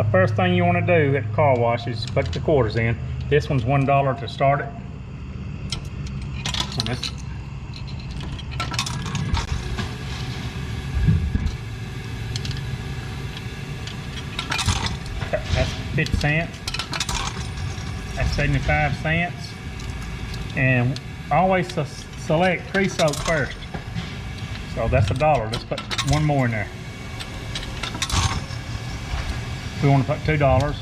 The first thing you want to do at the car wash is put the quarters in. This one's $1 to start it. And this, that's 50 cents. That's 75 cents. And always select pre-soak first. So that's $1. Let's put one more in there. We want to put $2.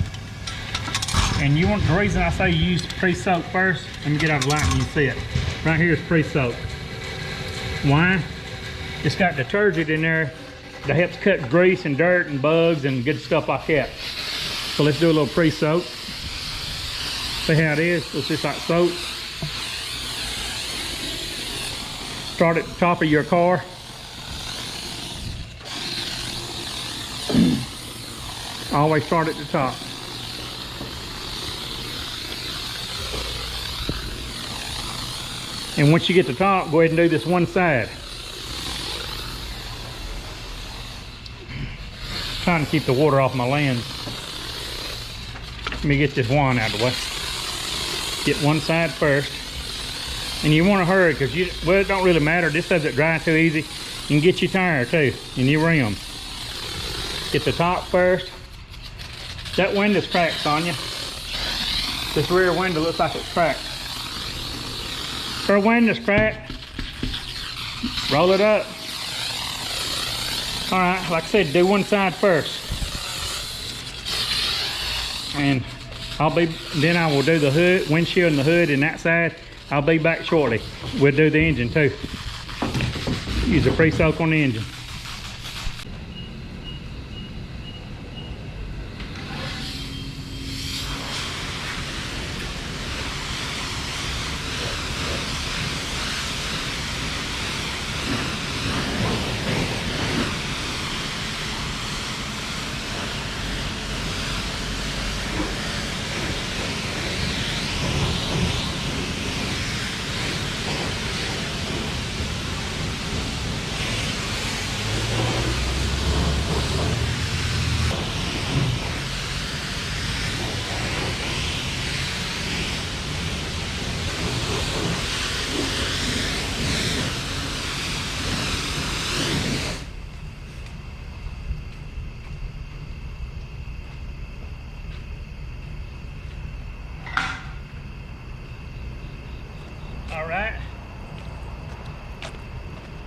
And you want, the reason I say use pre-soak first, let me get out of the light and you can see it. Right here is pre-soak. Why? It's got detergent in there that helps cut grease and dirt and bugs and good stuff like that. So let's do a little pre-soak. See how it is? It's just like soap. Start at the top of your car. Always start at the top. And once you get to the top, go ahead and do this one side. Trying to keep the water off my lens. Let me get this wand out of the way. Get one side first. And you want to hurry because well, it don't really matter. This doesn't dry too easy. You can get your tire too and your rim. Get the top first. That window's cracked, Sonia. This rear window looks like it's cracked. Her window's cracked. Roll it up. All right, like I said, do one side first. And then I will do the hood, windshield and the hood and that side. I'll be back shortly. We'll do the engine too. Use a pre-soak on the engine.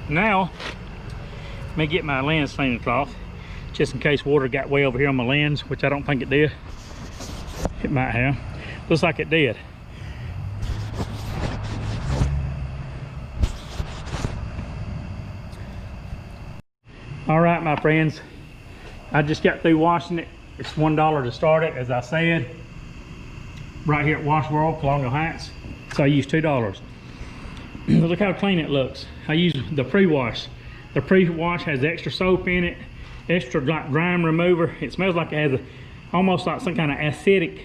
Now, let me get my lens cleaning cloth, just in case water got way over here on my lens, which I don't think it did. It might have. Looks like it did. All right, my friends, I just got through washing it. It's $1 to start it, as I said, right here at Wash World, Colonial Heights. So I used $2. Look how clean it looks. I use the pre-wash. The pre-wash has extra soap in it, extra like grime remover. It smells like it has almost like some kind of acidic,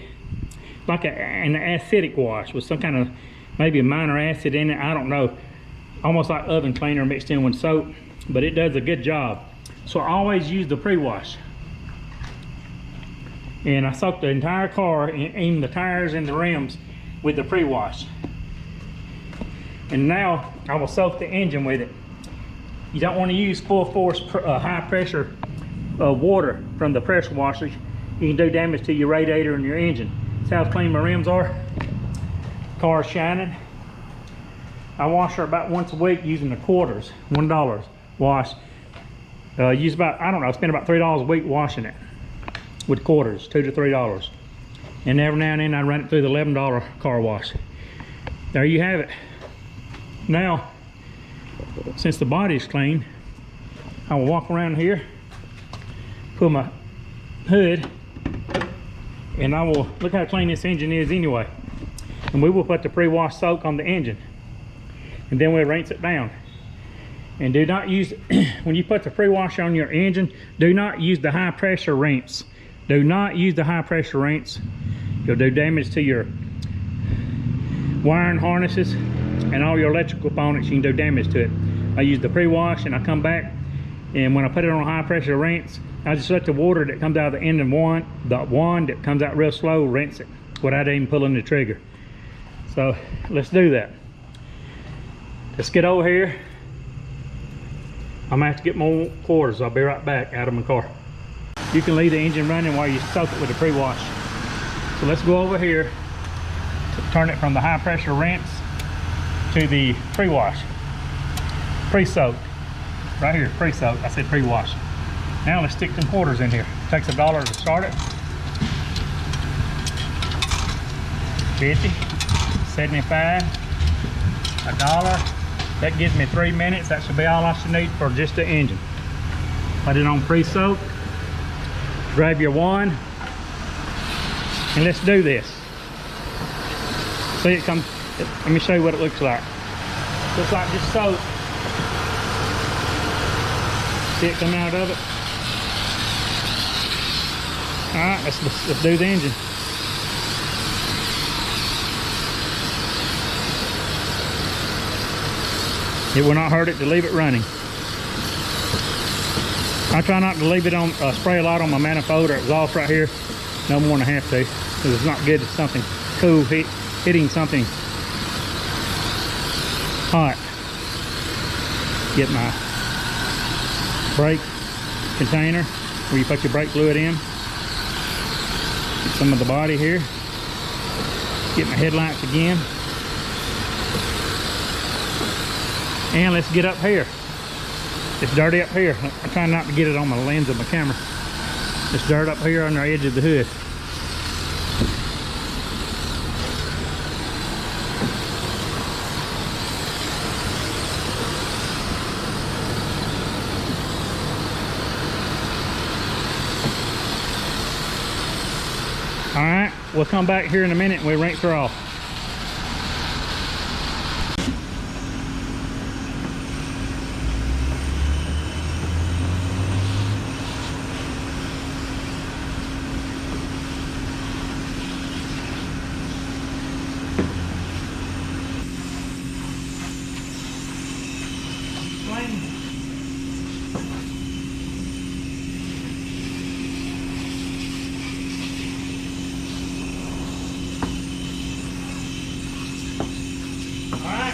like an acidic wash with some kind of maybe a minor acid in it. I don't know. Almost like oven cleaner mixed in with soap, but it does a good job. So I always use the pre-wash. And I soak the entire car, even the tires and the rims, with the pre-wash. And now I will soak the engine with it. You don't want to use full force high pressure water from the pressure washers. You can do damage to your radiator and your engine. See how clean my rims are? Car's shining. I wash her about once a week using the quarters, $1 wash. Use about, I don't know, spend about $3 a week washing it with quarters, $2 to $3. And every now and then I run it through the $11 car wash. There you have it. Now, since the body's clean, I will walk around here, pull my hood, and I will look how clean this engine is anyway. And we will put the pre-wash soak on the engine, and then we'll rinse it down. And do not use, when you put the pre-wash on your engine, do not use the high pressure rinse. Do not use the high pressure rinse. You'll do damage to your wiring harnesses and all your electrical components. You can do damage to it. I use the pre-wash and I come back And when I put it on high pressure rinse, I just let the water that comes out of the end of the wand that comes out real slow, rinse it without even pulling the trigger. So let's do that. Let's get over here. I'm gonna have to get more quarters. I'll be right back out of my car. You can leave the engine running while you soak it with the pre-wash. So let's go over here, turn it from the high pressure rinse to the pre-wash. Pre-soaked. Right here, pre-soaked. I said pre-wash. Now let's stick some quarters in here. It takes $1 to start it. 50, 75, $1. That gives me 3 minutes. That should be all I should need for just the engine. Put it on pre-soak. Grab your wand. And let's do this. See it come, let me show you what it looks like. Looks like just soap. See it come out of it? Alright, let's do the engine. It will not hurt it to leave it running. I try not to leave it on, spray a lot on my manifold or exhaust right here. No more than I have to, because it's not good if something cool hitting something hot. Get my brake container where you put your brake fluid in. Get some of the body here. Get my headlights again. And let's get up here. It's dirty up here. I'm trying not to get it on my lens of my camera. It's dirt up here on the edge of the hood. All right, we'll come back here in a minute and we'll rinse her off.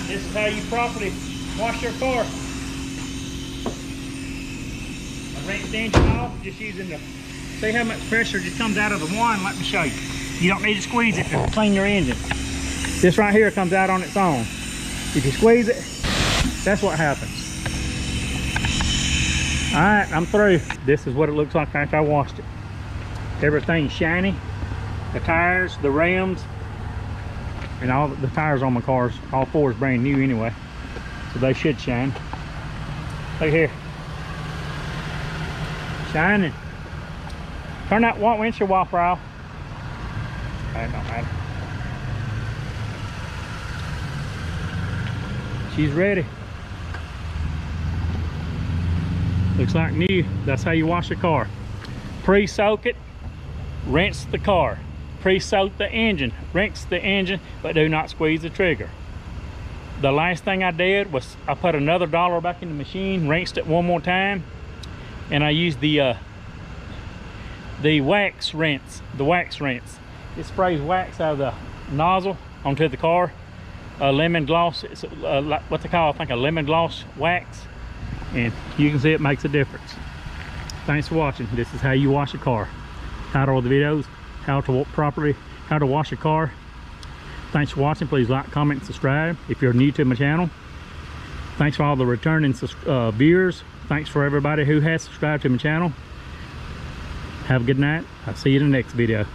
This is how you properly wash your car. I rinsed the engine off just using the, see how much pressure just comes out of the wand. Let me show you. You don't need to squeeze it to clean your engine. This right here comes out on its own. If you squeeze it, that's what happens. All right, I'm through. This is what it looks like after I washed it. Everything's shiny. The tires, the rims, and all the tires on my cars, all four is brand new anyway, so they should shine. Look here, shining. Turn that windshield wiper off. That don't matter. She's ready. Looks like new. That's how you wash a car. Pre-soak it, rinse the car. Pre-soak the engine, rinse the engine, but do not squeeze the trigger. The last thing I did was I put another $1 back in the machine, rinsed it one more time, and I used the wax rinse. The wax rinse. It sprays wax out of the nozzle onto the car. A lemon gloss. It's what they call, I think, a lemon gloss wax, and you can see it makes a difference. Thanks for watching. This is how you wash a car. Title of the videos: how to wash a car. Thanks for watching. Please like, comment, and subscribe if you're new to my channel. Thanks for all the returning viewers. Thanks for everybody who has subscribed to my channel. Have a good night. I'll see you in the next video.